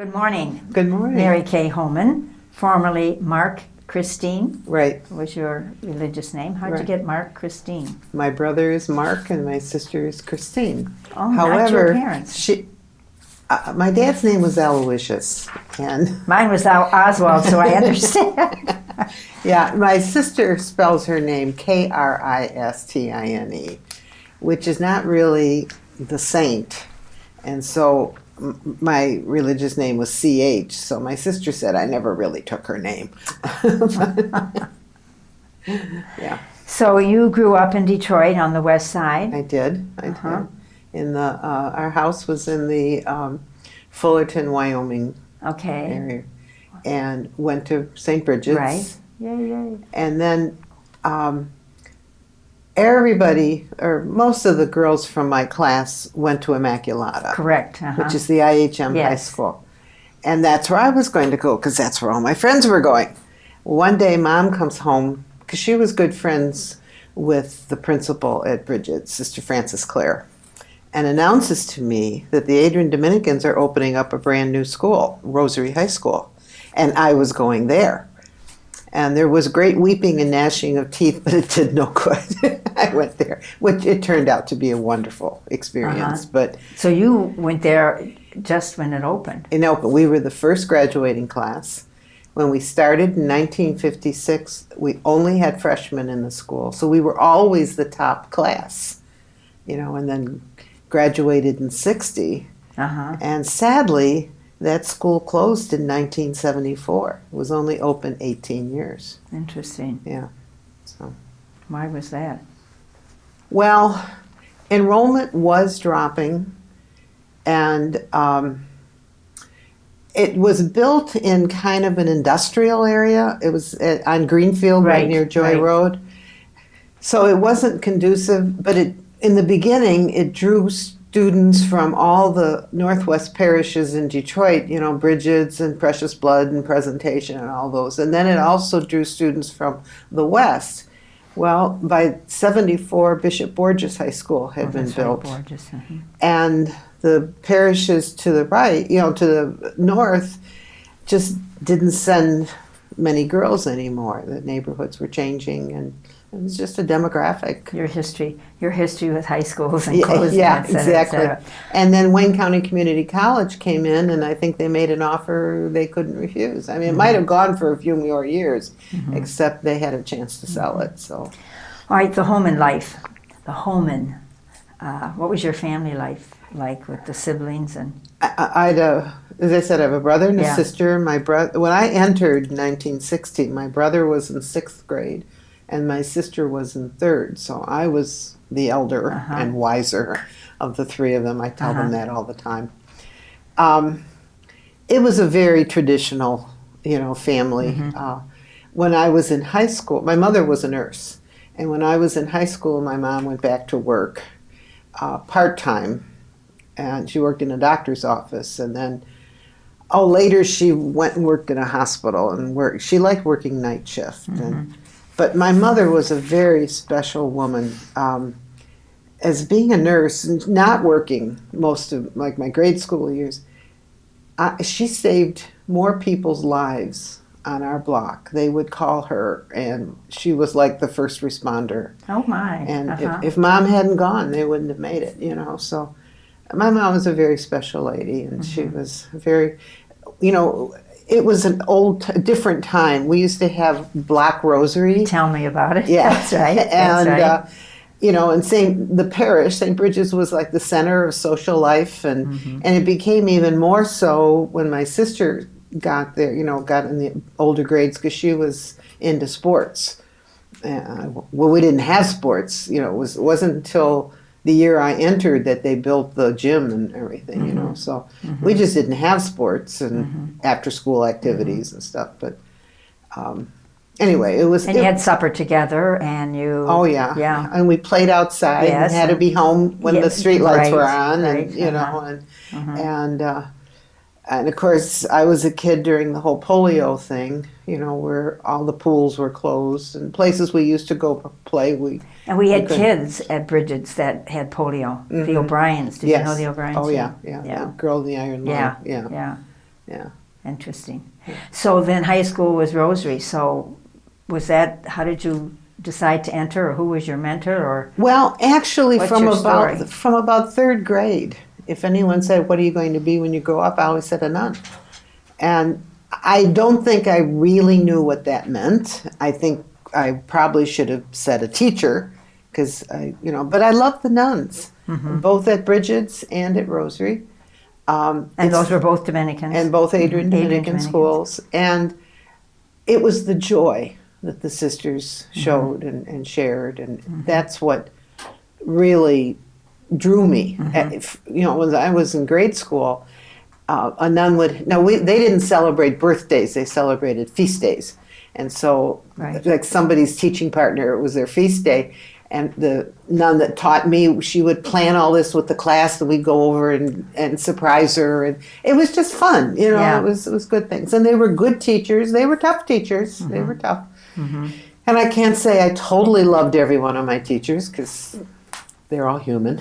Good morning. Good morning. Mary Kay Homan, formerly Mark Christine. Right. Was your religious name? How'd you Right. get Mark Christine? My brother is Mark and my sister is Christine. Oh, not your parents. My dad's name was Aloysius, and Mine was Oswald, so I understand. yeah, my sister spells her name Kristine, which is not really the saint, and so my religious name was CH. So my sister said I never really took her name. Yeah. So you grew up in Detroit on the west side. I did. In the our house was in the Fullerton, Wyoming area, and went to St. Bridget's. Right. Yay. And then everybody, or most of the girls from my class, went to Immaculata. Correct. Which is the IHM high school, and that's where I was going to go because that's where all my friends were going. One day, Mom comes home because she was good friends with the principal at Bridget's, Sister Frances Clare, and announces to me that the Adrian Dominicans are opening up a brand new school, Rosary High School, and I was going there. And there was great weeping and gnashing of teeth, but it did no good. I went there, which it turned out to be a wonderful experience. But so you went there just when it opened? We were the first graduating class. When we started in 1956, we only had freshmen in the school, so we were always the top class, and then graduated in 60. And sadly, that school closed in 1974. It was only open 18 years. Interesting. Yeah. So. Why was that? Well, enrollment was dropping, and it was built in kind of an industrial area. It was on Greenfield, right near Joy Road. So it wasn't conducive, but in the beginning, it drew students from all the Northwest parishes in Detroit, Bridget's and Precious Blood and Presentation and all those. And then it also drew students from the West. Well, by 74, Bishop Borges High School had been built. And the parishes to the right, to the north, just didn't send many girls anymore. The neighborhoods were changing, and it was just a demographic. Your history with high schools and closing, yeah, et cetera, exactly. et cetera. And then Wayne County Community College came in, and I think they made an offer they couldn't refuse. I mean, it might have gone for a few more years, except they had a chance to sell it. So, all right, the Homan life, the Homan. What was your family life like with the siblings and? As I said, I have a brother and a sister. My brother, when I entered in 1960, my brother was in 6th grade, and my sister was in 3rd. So I was the elder and wiser of the three of them. I tell them that all the time. It was a very traditional, family. When I was in high school, my mother was a nurse, and when I was in high school, my mom went back to work part-time, and she worked in a doctor's office, and then later she went and worked in a hospital and worked. She liked working night shift. But my mother was a very special woman. As being a nurse and not working most of my grade school years, she saved more people's lives on our block. They would call her, and she was like the first responder. Oh my! And if Mom hadn't gone, they wouldn't have made it. So my mom was a very special lady, and she was very, it was an different time. We used to have Black Rosary. Tell me about it. Yeah, that's right. And and the parish, St. Bridget's, was like the center of social life, and it became even more so when my sister got there. Got in the older grades because she was into sports. We didn't have sports. It wasn't until the year I entered that they built the gym and everything, so we just didn't have sports and after-school activities and stuff. But anyway, it was... And you had supper together, and you... Oh, yeah. Yeah. And we played outside and had to be home when the street lights were on, and of course, I was a kid during the whole polio thing, where all the pools were closed and places we used to go play. We had kids at Bridget's that had polio. The O'Briens. Did you know the O'Briens? Oh, yeah. That girl in the iron lung. Yeah. Yeah. Interesting. So then high school was Rosary. So was that, how did you decide to enter, or who was your mentor, or? Well, actually, What's from your about story? from about third grade, if anyone said, "What are you going to be when you grow up?" I always said a nun, and I don't think I really knew what that meant. I think I probably should have said a teacher, because but I loved the nuns, both at Bridget's and at Rosary. And those were both Dominicans? And both Adrian Dominican Dominicans. schools. And it was the joy that the sisters showed and shared, and that's what really drew me. When I was in grade school, a nun would, they didn't celebrate birthdays, they celebrated feast days. And so, like somebody's teaching partner, it was their feast day, and the nun that taught me, she would plan all this with the class, and we'd go over and surprise her, and it was just fun. It was good things. And they were good teachers. They were tough teachers. They were tough. And I can't say I totally loved every one of my teachers, because they're all human,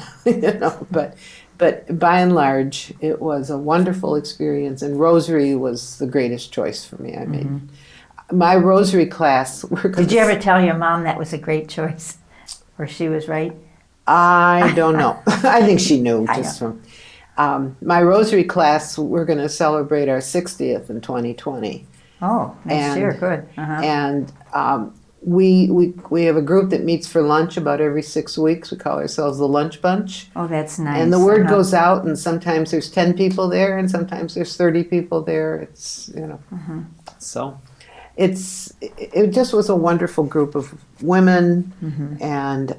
but by and large, it was a wonderful experience, and Rosary was the greatest choice for me. I made my Rosary class. Did you ever tell your mom that was a great choice, or she was right? I don't know. I think she knew. From my Rosary class, we're going to celebrate our 60th in 2020. Oh, next year, good. And we have a group that meets for lunch about every 6 weeks. We call ourselves the Lunch Bunch. Oh, that's nice. And the word goes out, and sometimes there's 10 people there, and sometimes there's 30 people there. It's so it just was a wonderful group of women, and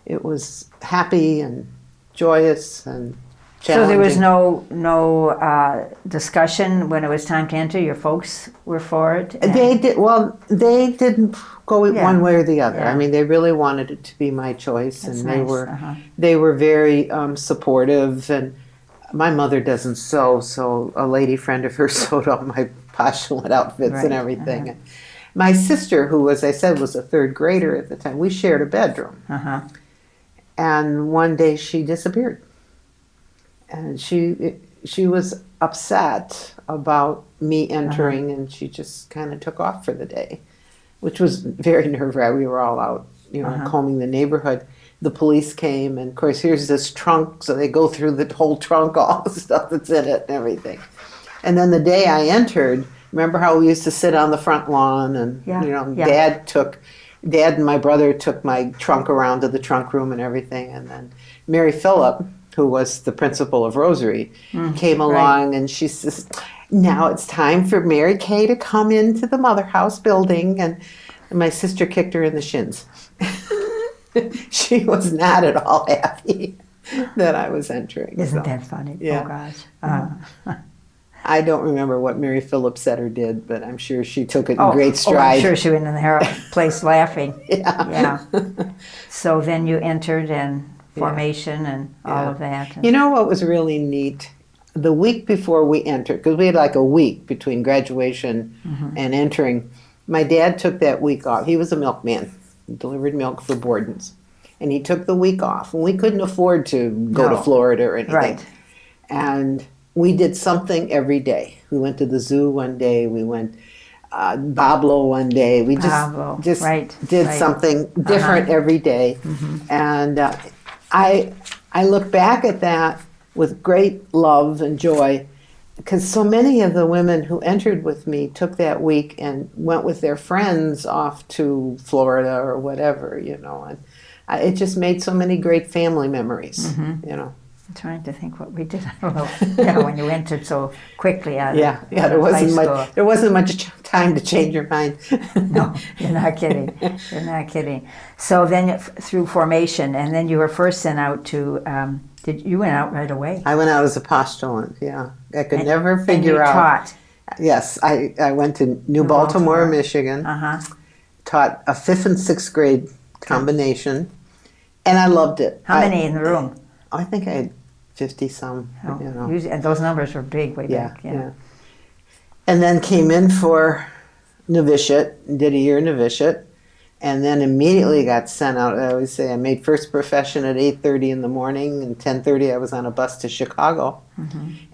it was happy and joyous and challenging. So there was no discussion when it was time to enter? Your folks were for it? They did. Well, they didn't go one way or the other. I mean, they really wanted it to be my choice, and they were very supportive. And my mother doesn't sew, so a lady friend of hers sewed all my postulant outfits and everything. My sister, who, as I said, was a third grader at the time, we shared a bedroom. And one day she disappeared. And she was upset about me entering, and she just kind of took off for the day, which was very nerve-wracking. We were all out, combing the neighborhood. The police came, and of course, here's this trunk, so they go through the whole trunk, all the stuff that's in it and everything. And then the day I entered, remember how we used to sit on the front lawn, and Dad and my brother took my trunk around to the trunk room and everything, and then Mary Phillip, who was the principal of Rosary, came along, and she says, "Now it's time for Mary Kay to come into the Mother House building," and my sister kicked her in the shins. She was not at all happy that I was entering. Isn't that funny? Yeah. Oh, gosh. I don't remember what Mary Phillip said or did, but I'm sure she took it in great stride. I'm sure she went in the place laughing. Yeah. So then you entered, and formation and all of that. You know what was really neat? The week before we entered, because we had like a week between graduation and entering, my dad took that week off. He was a milkman, delivered milk for Borden's. And he took the week off, and we couldn't afford to go to Florida or anything. Right. And we did something every day. We went to the zoo one day. We went Bablo one day. We just did something different every day. And I look back at that with great love and joy, because so many of the women who entered with me took that week and went with their friends off to Florida or whatever, and it just made so many great family memories, I'm trying to think what we did. I don't know. When you entered so quickly out of there wasn't much time to change your mind. No, you're not kidding. You're not kidding. So then through formation, and then you were first sent out to, you went out right away? I went out as a postulant, I could never figure out. Taught? Yes, I went to New Baltimore, Michigan, taught a 5th and 6th grade combination, and I loved it. How many in the room? I think I had 50-some, Usually, and those numbers were big way back. Yeah. And then came in for novitiate, did a year novitiate, and then immediately got sent out. I always say I made first profession at 8:30 in the morning, and 10:30 I was on a bus to Chicago,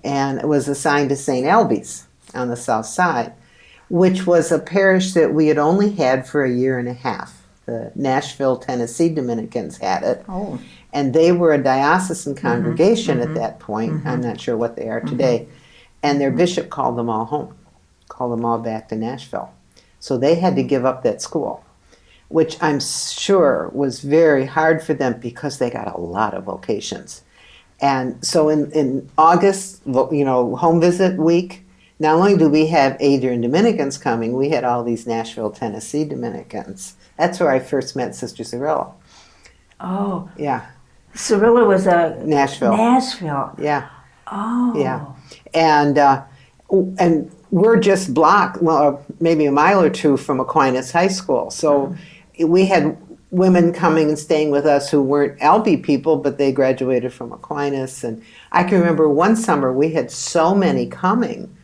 and was assigned to St. Albie's on the south side, which was a parish that we had only had for a year and a half. The Nashville, Tennessee Dominicans had it. Oh. And they were a diocesan congregation at that point. I'm not sure what they are today. And their bishop called them all home, called them all back to Nashville. So they had to give up that school, which I'm sure was very hard for them because they got a lot of vocations. And so in August, home visit week, not only do we have Adrian Dominicans coming, we had all these Nashville, Tennessee Dominicans. That's where I first met Sister Cyrilla. Oh. Yeah. Cyrilla was a... Nashville. Nashville. Yeah. Oh. Yeah. And we're just blocked, well, maybe a mile or two from Aquinas High School. So we had women coming and staying with us who weren't Albee people, but they graduated from Aquinas. And I can remember one summer we had so many coming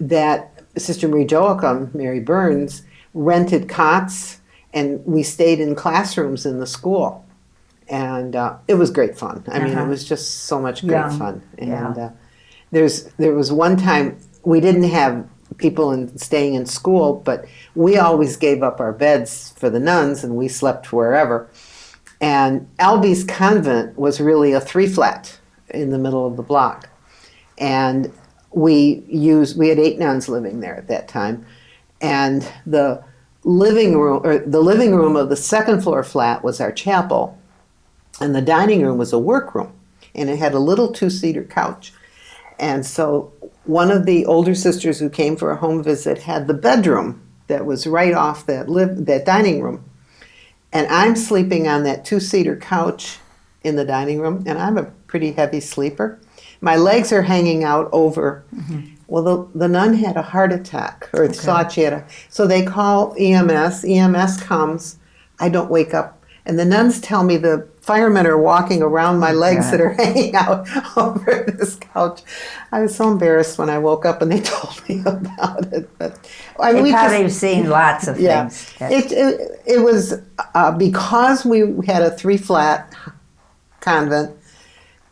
that Sister Mary Burns, rented cots, and we stayed in classrooms in the school. And it was great fun. I mean, it was just so much great fun. And there was one time we didn't have people staying in school, but we always gave up our beds for the nuns, and we slept wherever. And Albee's convent was really a 3-flat in the middle of the block. And we had 8 nuns living there at that time. And the living room of the second floor flat was our chapel, and the dining room was a workroom, and it had a little 2-seater couch. And so one of the older sisters who came for a home visit had the bedroom that was right off that dining room. And I'm sleeping on that 2-seater couch in the dining room, and I'm a pretty heavy sleeper. My legs are hanging out over. Well, the nun had a heart attack, or thought she had so they call EMS. EMS comes. I don't wake up. And the nuns tell me the firemen are walking around my legs that are hanging out over this couch. I was so embarrassed when I woke up and they told me about it. But I mean, You've seen lots of things. It was because we had a 3-flat convent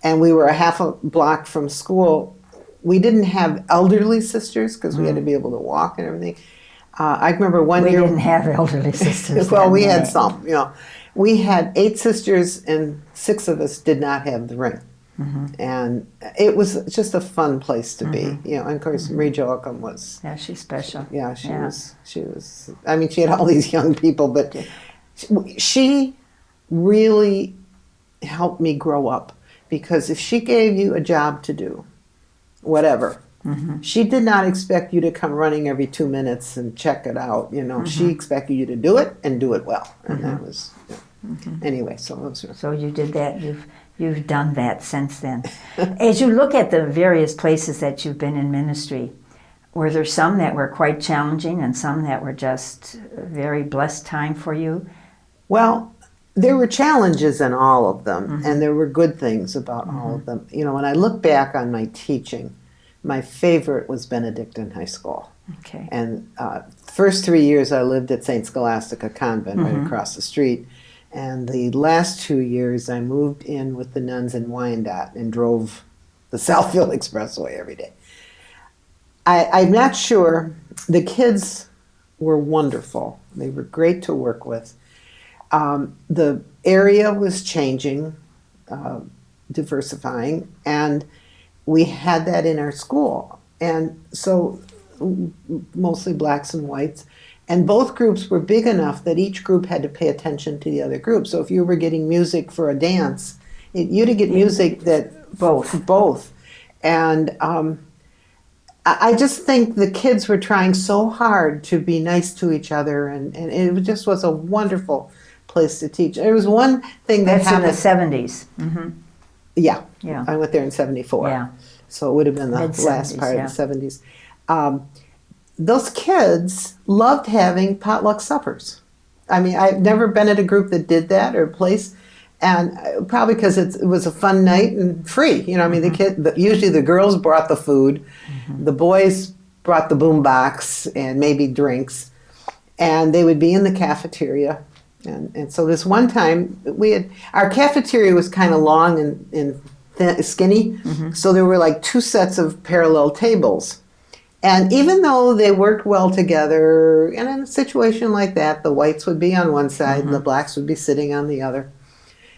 and we were a half a block from school. We didn't have elderly sisters because we had to be able to walk and everything. I remember one year... We didn't have elderly sisters. Well, we had some, We had 8 sisters and 6 of us did not have the ring. And it was just a fun place to be. And of course, Marie Joachim was... Yeah, she's special. Yeah, she was... I mean, she had all these young people, but she really helped me grow up. Because if she gave you a job to do, whatever, she did not expect you to come running every 2 minutes and check it out. She expected you to do it and do it well. And that was... Anyway, so you did that. You've done that since then. As you look at the various places that you've been in ministry, were there some that were quite challenging and some that were just a very blessed time for you? Well, there were challenges in all of them, and there were good things about all of them. When I look back on my teaching, my favorite was Benedictine High School. Okay. And first 3 years I lived at St. Scholastica Convent right across the street. And the last 2 years I moved in with the nuns in Wyandotte and drove the Southfield Expressway every day. I'm not sure. The kids were wonderful. They were great to work with. The area was changing, diversifying, and we had that in our school. And so mostly blacks and whites. And both groups were big enough that each group had to pay attention to the other group. So if you were getting music for a dance, you had to get music that both. And I just think the kids were trying so hard to be nice to each other, and it just was a wonderful place to teach. There was one thing that happened. That's in the 70s. Yeah. Yeah. I went there in 74. Yeah. So it would have been the Mid-70s, last part of the 70s. Those kids loved having potluck suppers. I mean, I've never been at a group that did that or a place, and probably because it was a fun night and free. I mean, usually the girls brought the food, the boys brought the boom box and maybe drinks, and they would be in the cafeteria And so this one time, our cafeteria was kind of long and skinny, so there were like 2 sets of parallel tables. And even though they worked well together, and in a situation like that, the whites would be on one side and the blacks would be sitting on the other.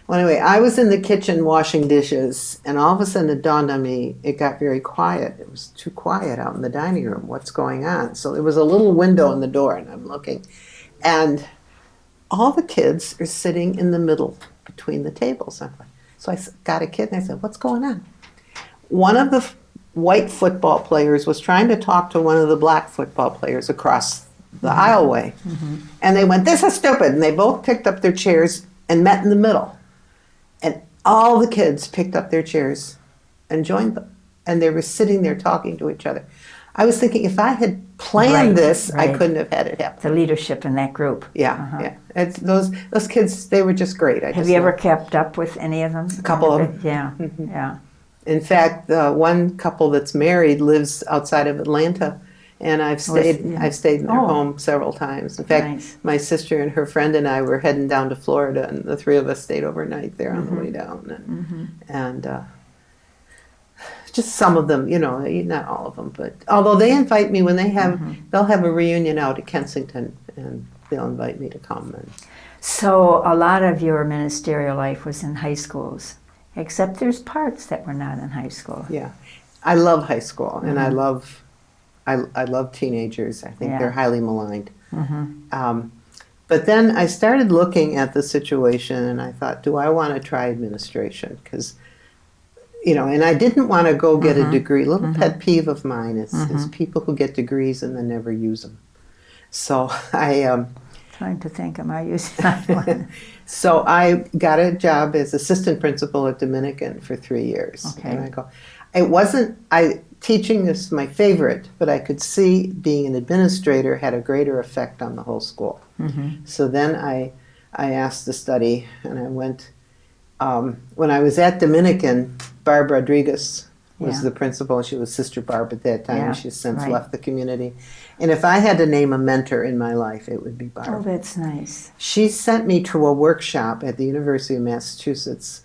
Well, anyway, I was in the kitchen washing dishes, and all of a sudden it dawned on me, it got very quiet. It was too quiet out in the dining room. What's going on? So there was a little window in the door, and I'm looking. And all the kids are sitting in the middle between the tables. So I got a kid, and I said, what's going on? One of the white football players was trying to talk to one of the black football players across the aisleway. And they went, this is stupid. And they both picked up their chairs and met in the middle. And all the kids picked up their chairs and joined them. And they were sitting there talking to each other. I was thinking, if I had planned this, I couldn't have had it happen. The leadership in that group. Yeah. It's those kids, they were just great. Have you ever kept up with any of them? A couple of them. Yeah, yeah. In fact, one couple that's married lives outside of Atlanta, and I've stayed in their home several times. In fact, my sister and her friend and I were heading down to Florida, and the 3 of us stayed overnight there on the way down. And just some of them, not all of them, but although they invite me when they have, they'll have a reunion out at Kensington, and they'll invite me to come. So a lot of your ministerial life was in high schools. Except there's parts that were not in high school. Yeah, I love high school, and I love teenagers. I think they're highly maligned. But then I started looking at the situation, and I thought, do I want to try administration? Because, and I didn't want to go get a degree. A little pet peeve of mine is people who get degrees and then never use them. So I trying to think, am I using that one? So I got a job as assistant principal at Dominican for 3 years. Okay. And teaching is my favorite, but I could see being an administrator had a greater effect on the whole school. So then I asked to study, and I went, when I was at Dominican, Barb Rodriguez was the principal. She was Sister Barb at that time. She's since left the community. And if I had to name a mentor in my life, it would be Barb. Oh, that's nice. She sent me to a workshop at the University of Massachusetts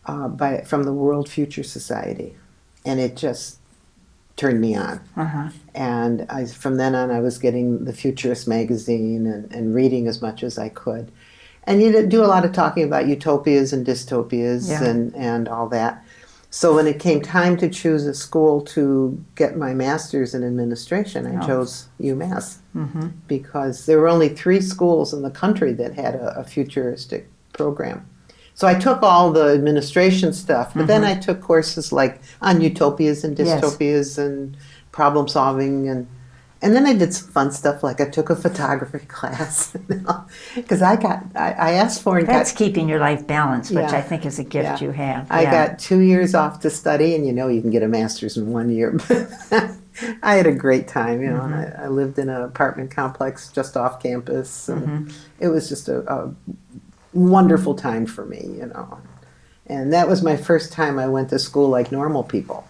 from the World Future Society. And it just turned me on. And from then on, I was getting the Futurist magazine and reading as much as I could. And you do a lot of talking about utopias and dystopias and all that. So when it came time to choose a school to get my master's in administration, I chose UMass because there were only 3 schools in the country that had a futuristic program. So I took all the administration stuff, but then I took courses like on utopias and dystopias and problem solving, and then I did some fun stuff, like I took a photography class because I asked for and that's keeping your life balanced, which I think is a gift you have. I got 2 years off to study, and you can get a master's in 1 year. I had a great time, and I lived in an apartment complex just off campus, and it was just a wonderful time for me, And that was my first time I went to school like normal people.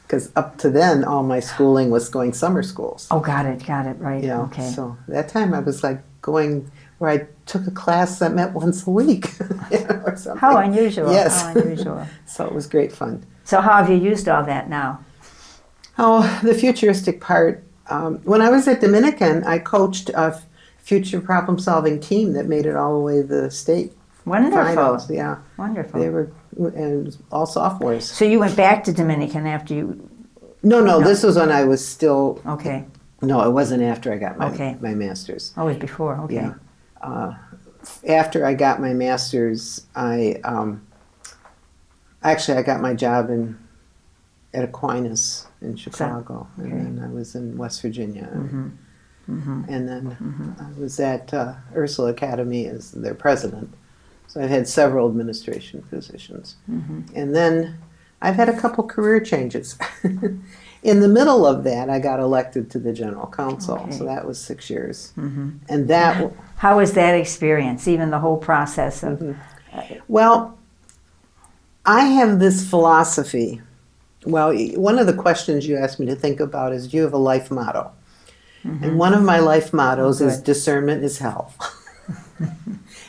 Because up to then, all my schooling was going summer schools. Oh, got it, right. Okay. So that time I was like going where I took a class that met once a week, or something. How unusual. Yes. How unusual. So it was great fun. So how have you used all that now? Oh, the futuristic part. When I was at Dominican, I coached a future problem-solving team that made it all the way to the state Wonderful. finals. Yeah. Wonderful. They were all sophomores. So you went back to Dominican after you... No, this was when I was still... Okay. No, it wasn't after I got my master's. Oh, it was before, okay. Yeah. After I got my master's, I got my job at Aquinas in Chicago, and then I was in West Virginia. And then I was at Ursula Academy as their president. So I've had several administration positions. And then I've had a couple career changes. In the middle of that, I got elected to the General Council, so that was 6 years. And that... How was that experience, even the whole process of... Well, I have this philosophy. Well, one of the questions you asked me to think about is, do you have a life motto? And one of my life mottos is discernment is hell.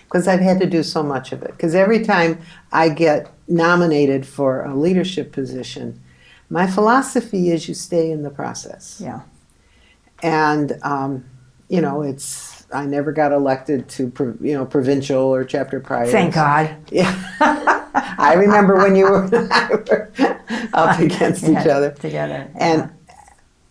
because I've had to do so much of it. Because every time I get nominated for a leadership position, my philosophy is you stay in the process. Yeah. And, I never got elected to, provincial or chapter priors. Thank God. Yeah. I remember when you were up against each other. Together. And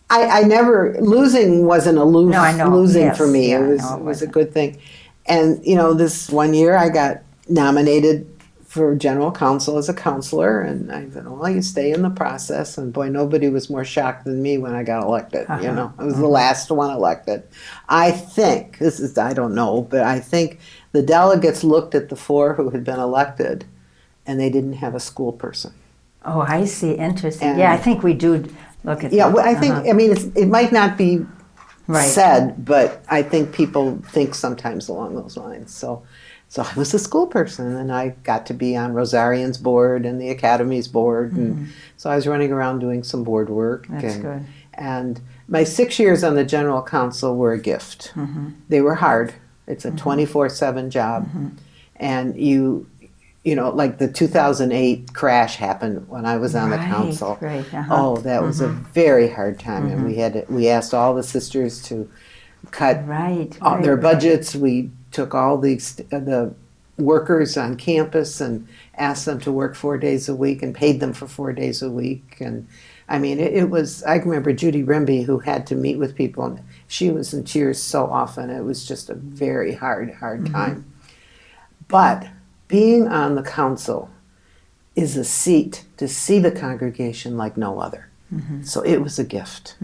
I never, losing wasn't a losing Yes, for me. yeah, It was a good thing. And, this one year I got nominated for general council as a counselor, and I said, well, you stay in the process. And boy, nobody was more shocked than me when I got elected. I was the last one elected. I think, I don't know, but I think the delegates looked at the 4 who had been elected, and they didn't have a school person. Oh, I see. Interesting. And, yeah, I think we do look at yeah, that. well, I think, it might not be Right. said, but I think people think sometimes along those lines. So I was a school person, and I got to be on Rosarian's board and the Academy's board, and so I was running around doing some board work. That's good. And my 6 years on the general council were a gift. They were hard. It's a 24/7 job, and like the 2008 crash happened when I was on the council. Right. Oh, that was a very hard time, and we asked all the sisters to cut their budgets. We took all the workers on campus and asked them to work 4 days a week and paid them for 4 days a week. And I mean, it was, I remember Judy Rimby, who had to meet with people, and she was in tears so often. It was just a very hard time. But being on the council is a seat to see the congregation like no other. So it was a gift.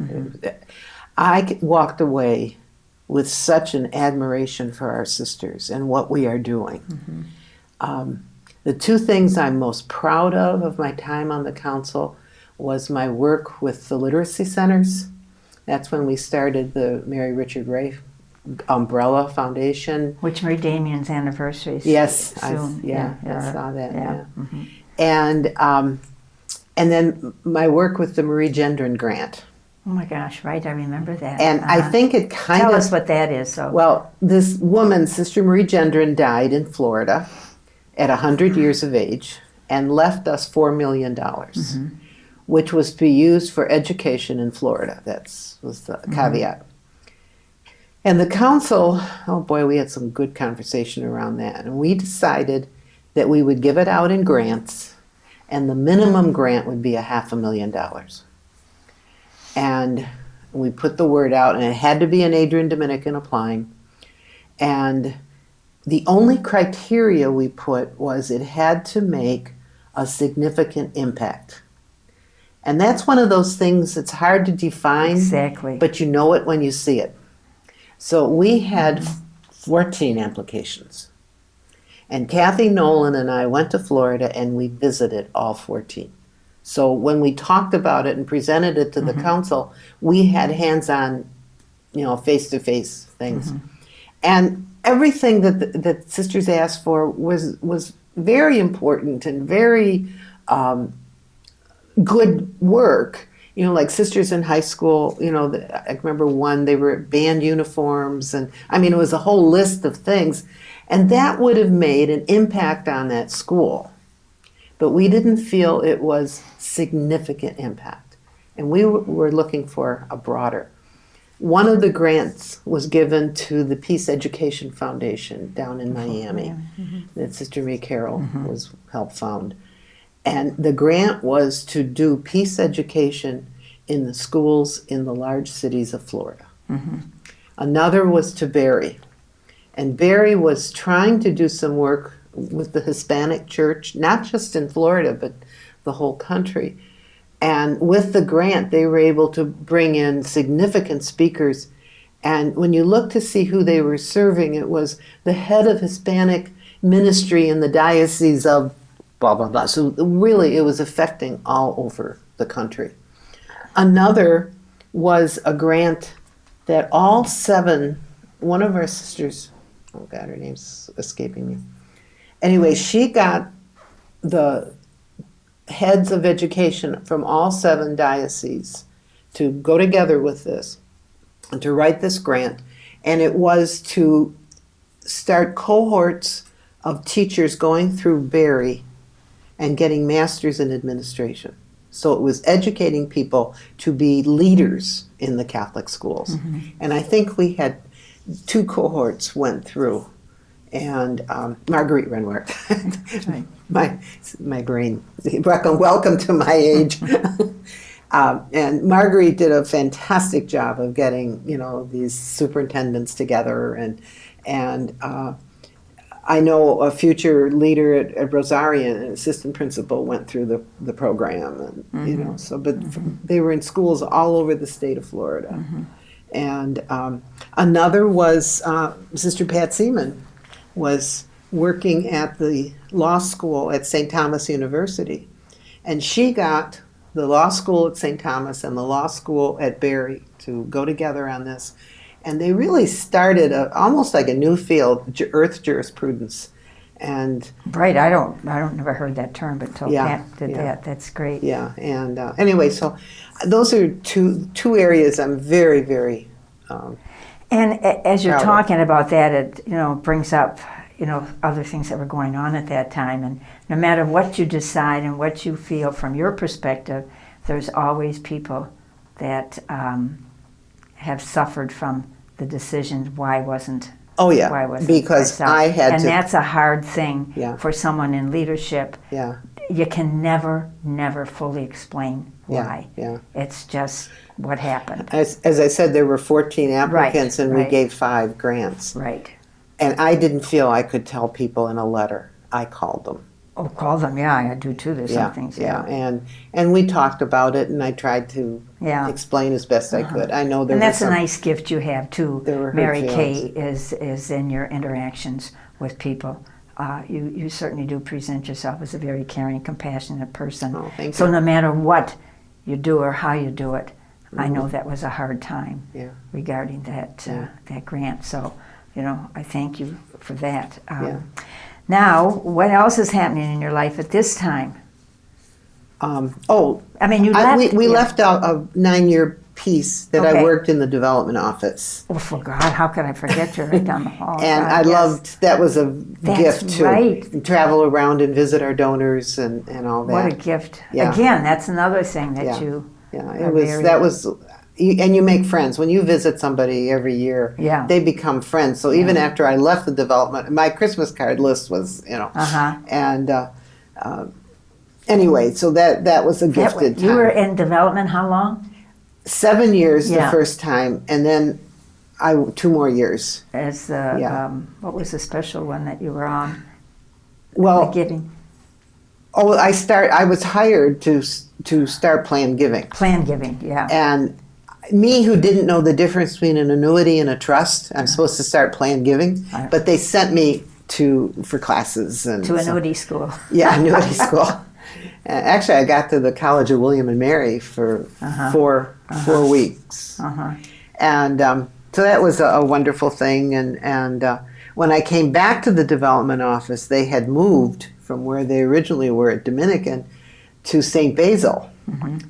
I walked away with such an admiration for our sisters and what we are doing. The 2 things I'm most proud of my time on the council was my work with the literacy centers. That's when we started the Mary Richard Ray Umbrella Foundation. Which Marie Damien's anniversary is Yes, soon. I saw that. Yeah. And then my work with the Marie Gendron Grant. Oh my gosh, right, I remember that. And I think it kind of... Tell us what that is. So. Well, this woman, Sister Marie Gendron, died in Florida at 100 years of age and left us $4 million, which was to be used for education in Florida. That was the caveat. And the council, oh boy, we had some good conversation around that. And we decided that we would give it out in grants, and the minimum grant would be $500,000. And we put the word out, and it had to be an Adrian Dominican applying. And the only criteria we put was it had to make a significant impact. And that's one of those things that's hard to define. Exactly. But you know it when you see it. So we had 14 applications. And Kathy Nolan and I went to Florida, and we visited all 14. So when we talked about it and presented it to the council, we had hands-on, face-to-face things. And everything that sisters asked for was very important and very good work. Like sisters in high school, I remember one, they were band uniforms, and it was a whole list of things. And that would have made an impact on that school. But we didn't feel it was significant impact. And we were looking for a broader. One of the grants was given to the Peace Education Foundation down in Miami that Sister Mary Carroll helped found. And the grant was to do peace education in the schools in the large cities of Florida. Another was to Barry. And Barry was trying to do some work with the Hispanic church, not just in Florida, but the whole country. And with the grant, they were able to bring in significant speakers. And when you look to see who they were serving, it was the head of Hispanic ministry in the diocese of blah, blah, blah. So really, it was affecting all over the country. Another was a grant that all 7, one of our sisters, oh God, her name's escaping me. Anyway, she got the heads of education from all 7 dioceses to go together with this and to write this grant. And it was to start cohorts of teachers going through Barry and getting masters in administration. So it was educating people to be leaders in the Catholic schools. And I think we had 2 cohorts went through. And Marguerite Renwart, Right. my brain, welcome to my age. And Marguerite did a fantastic job of getting, these superintendents together, and I know a future leader at Rosarian, an assistant principal, went through the program, and they were in schools all over the state of Florida. And another was Sister Pat Seaman was working at the law school at St. Thomas University, and she got the law school at St. Thomas and the law school at Barry to go together on this. And they really started almost like a new field, earth jurisprudence. And right, I never heard that term, but until Pat did that. That's great. Yeah, and anyway, so those are two areas I'm very, very and as you're proud talking about that, it brings up other things that were going on at that time. And no matter what you decide and what you feel from your perspective, there's always people that have suffered from the decisions. Why wasn't because I had and to, that's a hard thing Yeah. for someone in leadership. yeah, You can never fully explain why. yeah. It's just what happened. As I said, there were 14 applicants, and we right. gave 5 grants. Right. And I didn't feel I could tell people in a letter. I called them. Oh, call them. Yeah, I do too. There's some things. Yeah, and we talked about it, and I tried to explain as best I could. I know there and that's were some, a nice gift you have too, there were hurt Mary Kay, feelings. is in your interactions with people. You certainly do present yourself as a very caring, compassionate person. Oh, thank so you. no matter what you do or how you do it, I know that was a hard time regarding that that grant. So, I thank you for that. Now, what else is happening in your life at this time? I mean, you left. We left out a 9-year piece that I worked in the development office. Oh, for God, how could I forget you right down the hall? And God, I loved, that was a That's gift too. right. Travel around and visit our donors and all that. What a gift. Yeah. Again, that's another thing that you that was, and you make friends. When you visit somebody every year, they become friends. So even after I left the development, my Christmas card list was, and anyway, so that was a gifted time. You were in development how long? 7 years the first time, and then 2 more years. As the what was the special one that you were on? Well, the giving. Oh, I was hired to start plan giving. Plan giving, yeah. And me, who didn't know the difference between an annuity and a trust, I'm supposed to start plan giving, but they sent me for classes and to annuity school. Yeah, annuity school. Actually, I got to the College of William and Mary for 4 weeks, and so that was a wonderful thing. And when I came back to the development office, they had moved from where they originally were at Dominican to St. Basil,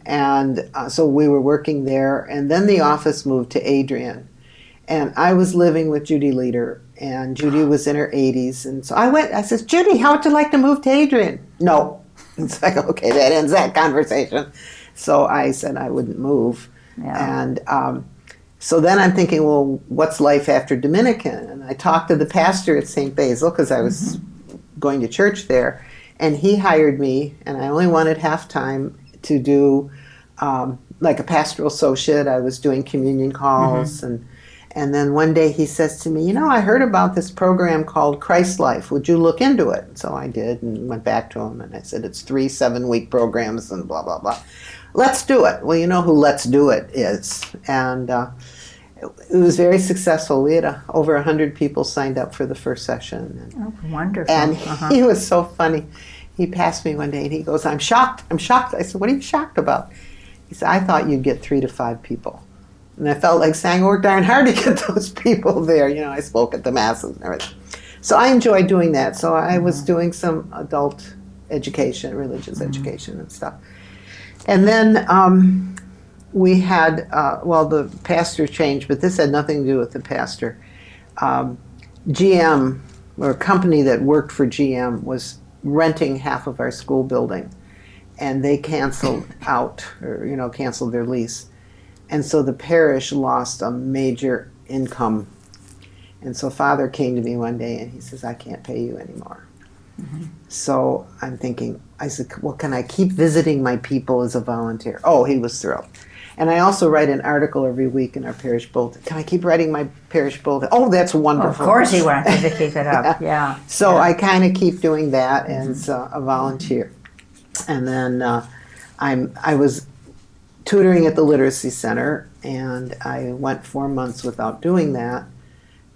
and so we were working there. And then the office moved to Adrian, and I was living with Judy Leader, and Judy was in her 80s, and so I said, Judy, how would you like to move to Adrian? No. It's like, okay, that ends that conversation. So I said I wouldn't move. Yeah. And so then I'm thinking, well, what's life after Dominican? And I talked to the pastor at St. Basil because I was going to church there. And he hired me, and I only wanted half-time to do like a pastoral associate. I was doing communion calls. And then one day he says to me, I heard about this program called Christ Life. Would you look into it? So I did and went back to him and I said, it's 3 7-week programs and blah, blah, blah. Let's do it. Well, you know who Let's Do It is. And it was very successful. We had over 100 people signed up for the first session. Oh, wonderful. And he was so funny. He passed me one day and he goes, I'm shocked. I said, what are you shocked about? He said, I thought you'd get 3 to 5 people. And I felt like saying, I worked darn hard to get those people there. I spoke at the masses and everything. So I enjoyed doing that. So I was doing some adult education, religious education and stuff. And then we had, the pastor changed, but this had nothing to do with the pastor. GM, or a company that worked for GM, was renting half of our school building, and they canceled out, or canceled their lease, and so the parish lost a major income. And so Father came to me one day and he says, I can't pay you anymore. Mm-hmm. So I'm thinking, I said, well, can I keep visiting my people as a volunteer? Oh, he was thrilled. And I also write an article every week in our parish bulletin. Can I keep writing my parish bulletin? Oh, that's wonderful. Of course he wanted to keep it up, yeah. So I kind of keep doing that as a volunteer. And then I was tutoring at the Literacy Center, and I went 4 months without doing that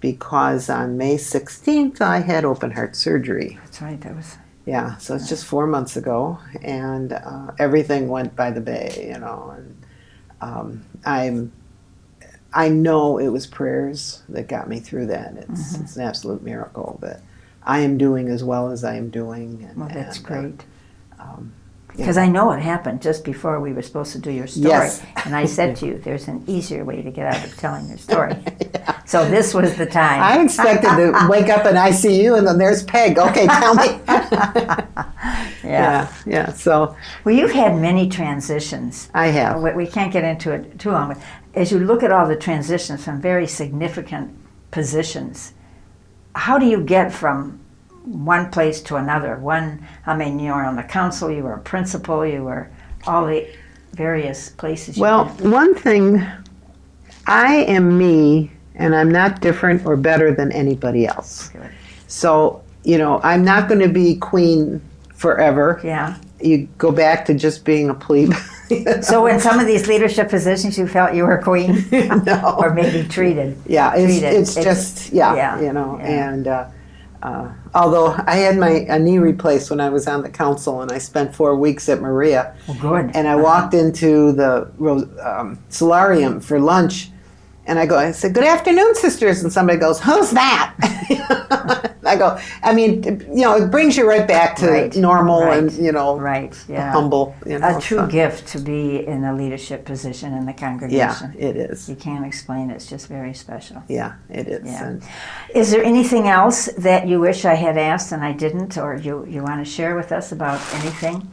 because on May 16th I had open heart surgery. That's right, that was... Yeah, so it's just 4 months ago, and everything went by the bay, and I know it was prayers that got me through that. It's an absolute miracle that I am doing as well as I am doing. And, well, that's great. Because I know it happened just before we were supposed to do your story. Yes. And I said to you, there's an easier way to get out of telling your story. Yeah. So this was the time. I expected to wake up in ICU and then there's Peg. Okay, tell me. Yeah. So, well, you've had many transitions. I have. We can't get into it too long, but as you look at all the transitions from very significant positions, how do you get from one place to another? You were on the council, you were a principal, you were all the various places. Well, one thing, I am me, and I'm not different or better than anybody else. Good. So, I'm not going to be queen forever. Yeah. You go back to just being a plebe. So in some of these leadership positions, you felt you were queen? No. Or maybe treated? Yeah, it's just, and although I had a knee replaced when I was on the council, and I spent 4 weeks at Maria. Well, good. And I walked into the solarium for lunch, and I said, "Good afternoon, sisters," and somebody goes, "Who's that?" I go, it brings you right back to normal and, humble. A true gift to be in a leadership position in the congregation. Yeah, it is. You can't explain it. It's just very special. Yeah, it is. Yeah. Is there anything else that you wish I had asked and I didn't, or you want to share with us about anything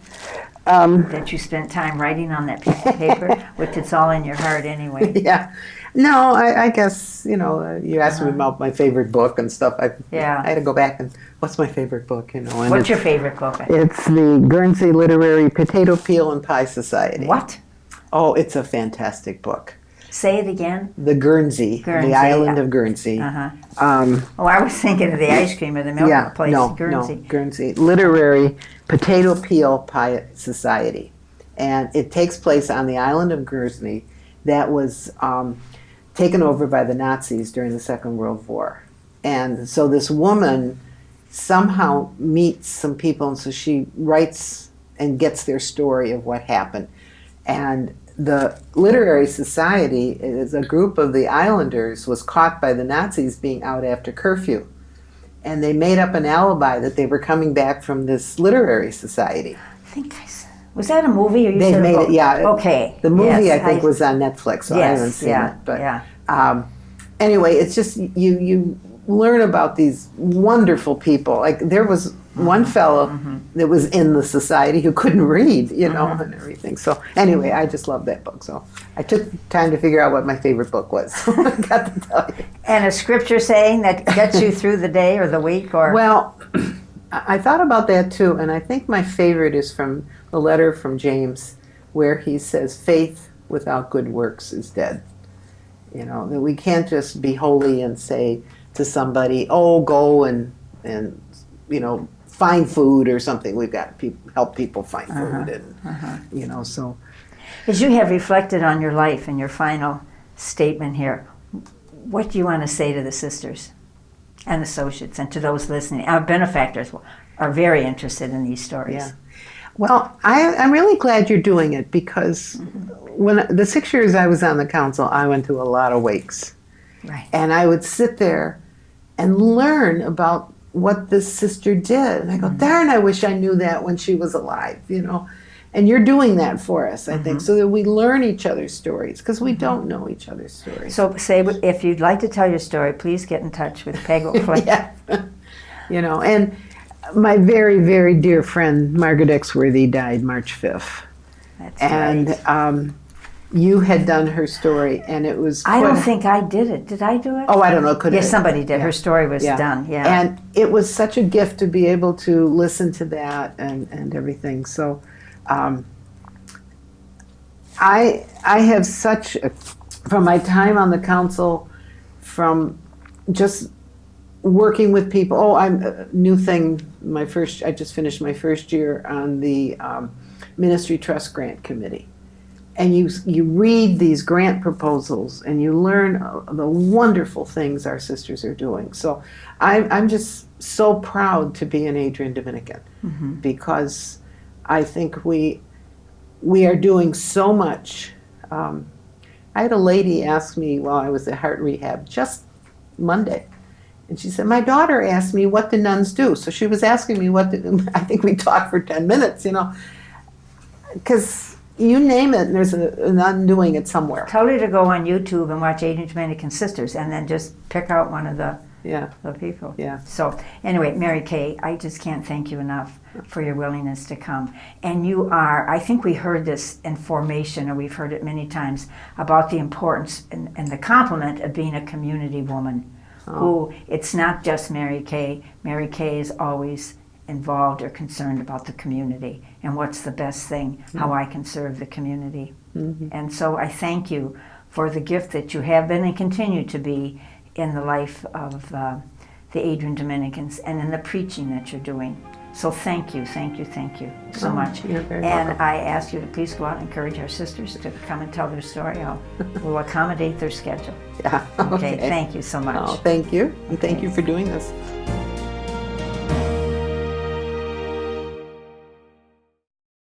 that you spent time writing on that piece of paper, which it's all in your heart anyway? Yeah. No, I guess, you asked me about my favorite book and stuff. I had to go back and, what's my favorite book? And what's your favorite book? It's the Guernsey Literary Potato Peel and Pie Society. What? Oh, it's a fantastic book. Say it again. The Guernsey, the island of Guernsey. I was thinking of the ice cream or the milk place. Guernsey. No, Guernsey. Literary Potato Peel Pie Society. And it takes place on the island of Guernsey that was taken over by the Nazis during the Second World War. And so this woman somehow meets some people, and so she writes and gets their story of what happened. And the Literary Society is a group of the islanders was caught by the Nazis being out after curfew. And they made up an alibi that they were coming back from this Literary Society. I think was that a movie or you They said made a book? it, yeah. Okay. The movie I think was on Netflix, so I haven't seen it. But anyway, it's just you learn about these wonderful people. Like there was one fellow that was in the society who couldn't read, and everything. So anyway, I just love that book. So I took time to figure out what my favorite book was. I got to tell you. And a scripture saying that gets you through the day or the week, or well, I thought about that too, and I think my favorite is from the letter from James, where he says, "Faith without good works is dead." That we can't just be holy and say to somebody, "Oh, go and find food or something." We've got to help people find food, and so. As you have reflected on your life and your final statement here, what do you want to say to the sisters and associates and to those listening? Our benefactors are very interested in these stories. Yeah. Well, I'm really glad you're doing it because when the 6 years I was on the council, I went to a lot of wakes. Right. And I would sit there and learn about what this sister did. And I go, darn, I wish I knew that when she was alive, And you're doing that for us, I think, so that we learn each other's stories, because we don't know each other's stories. So say, if you'd like to tell your story, please get in touch with Peg O'Flynn. Yeah. You know, and my very, very dear friend, Margaret Exworthy, died March 5th. That's And right. You had done her story, and it was I don't think I did it. Did I do it? Oh, I don't know. Could Yes, somebody did. Her story was done, And it was such a gift to be able to listen to that and everything. So I have such, from my time on the council, from just working with people. Oh, new thing. I just finished my first year on the Ministry Trust Grant Committee. And you read these grant proposals and you learn the wonderful things our sisters are doing. So I'm just so proud to be an Adrian Dominican, because I think we are doing so much. I had a lady ask me while I was at heart rehab just Monday, and she said, my daughter asked me what the nuns do. So she was asking me I think we talked for 10 minutes, because you name it, and there's a nun doing it somewhere. Tell her to go on YouTube and watch Adrian Dominican Sisters, and then just pick out one of the people. Yeah. So anyway, Mary Kay, I just can't thank you enough for your willingness to come. And you are, I think we heard this in formation, or we've heard it many times, about the importance and the compliment of being a community woman. Who, it's not just Mary Kay. Mary Kay is always involved or concerned about the community and what's the best thing, how I can serve the community. And so I thank you for the gift that you have been and continue to be in the life of the Adrian Dominicans and in the preaching that you're doing. So thank you so much. You're very and welcome. I ask you to please go out and encourage our sisters to come and tell their story. We'll accommodate their schedule. Yeah. Okay, thank you so much. Oh, thank you. And thank you for doing this.